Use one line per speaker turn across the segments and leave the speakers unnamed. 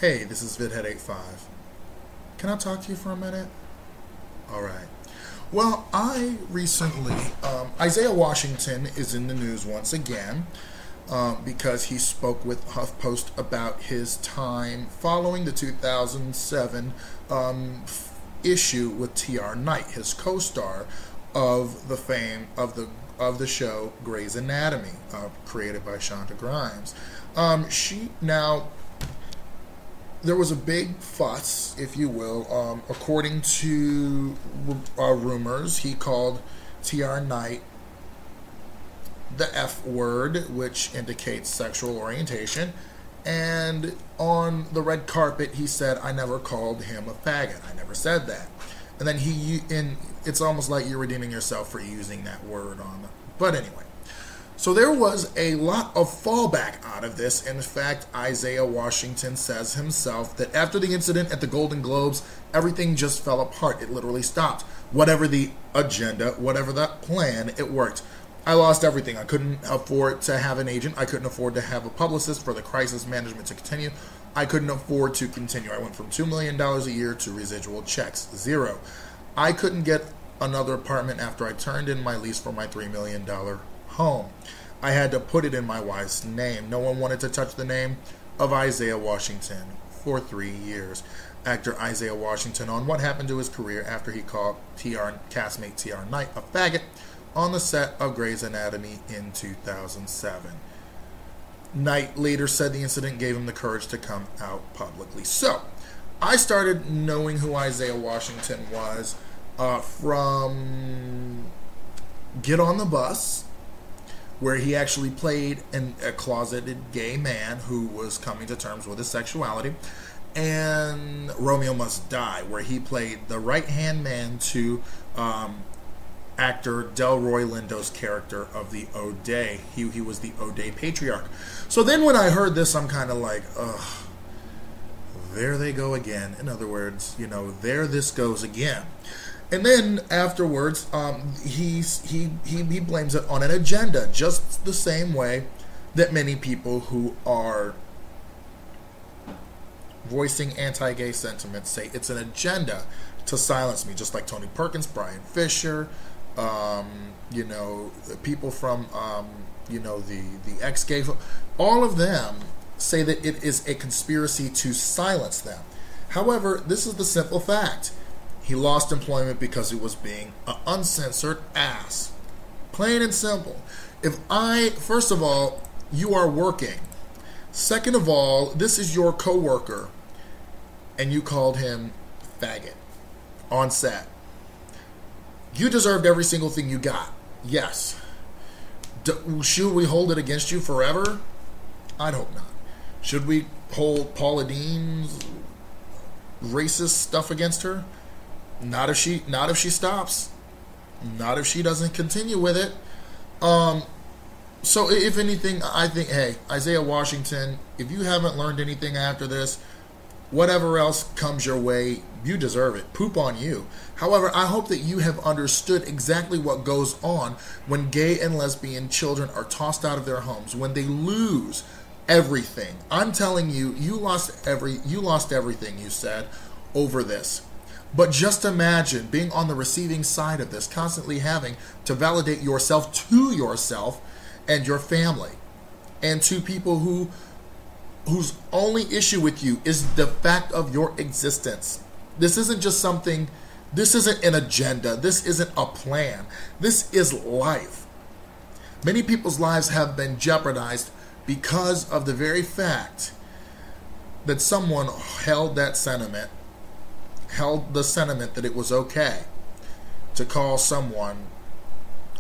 Hey, this is VidHead85. Can I talk to you for a minute? Alright. Well, I recently, Isaiah Washington is in the news once again because he spoke with HuffPost about his time following the 2007 issue with T.R. Knight, his co-star of the fame of the show Grey's Anatomy, created by Shonda Rhimes. There was a big fuss, if you will. According to rumors, he called T.R. Knight the F word, which indicates sexual orientation. And on the red carpet, he said, "I never called him a faggot. I never said that." And then it's almost like you're redeeming yourself for using that word on them. But anyway. So there was a lot of fallback out of this. In fact, Isaiah Washington says himself that after the incident at the Golden Globes, everything just fell apart. It literally stopped. Whatever the agenda, whatever the plan, it worked. I lost everything. I couldn't afford to have an agent. I couldn't afford to have a publicist for the crisis management to continue. I couldn't afford to continue. I went from $2 million a year to residual checks, zero. I couldn't get another apartment after I turned in my lease for my $3 million home. I had to put it in my wife's name. No one wanted to touch the name of Isaiah Washington for 3 years. Actor Isaiah Washington on what happened to his career after he called castmate T.R. Knight a faggot on the set of Grey's Anatomy in 2007. Knight later said the incident gave him the courage to come out publicly. So, I started knowing who Isaiah Washington was from Get on the Bus, where he actually played a closeted gay man who was coming to terms with his sexuality, and Romeo Must Die, where he played the right-hand man to actor Delroy Lindo's character of the O'Day. He was the O'Day patriarch. So then when I heard this, I'm kind of like, ugh, there they go again. In other words, there this goes again. And then afterwards, he blames it on an agenda, just the same way that many people who are voicing anti-gay sentiments say it's an agenda to silence me, just like Tony Perkins, Brian Fisher, people from the ex-gay, all of them say that it is a conspiracy to silence them. However, this is the simple fact. He lost employment because he was being an uncensored ass. Plain and simple. First of all, you are working. Second of all, this is your coworker, and you called him faggot on set. You deserved every single thing you got. Yes. Should we hold it against you forever? I'd hope not. Should we hold Paula Deen's racist stuff against her? Not if she stops. Not if she doesn't continue with it. So if anything, I think, hey, Isaiah Washington, if you haven't learned anything after this, whatever else comes your way, you deserve it. Poop on you. However, I hope that you have understood exactly what goes on when gay and lesbian children are tossed out of their homes, when they lose everything. I'm telling you, you lost everything you said over this. But just imagine being on the receiving side of this, constantly having to validate yourself to yourself and your family, and to people whose only issue with you is the fact of your existence. This isn't just something, this isn't an agenda, this isn't a plan, this is life. Many people's lives have been jeopardized because of the very fact that someone held the sentiment that it was okay to call someone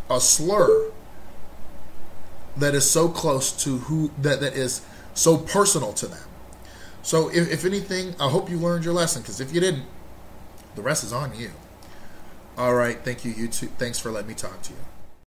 a slur that is so close to that is so personal to them. So if anything, I hope you learned your lesson, because if you didn't, the rest is on you. All right, thank you, YouTube. Thanks for letting me talk to you.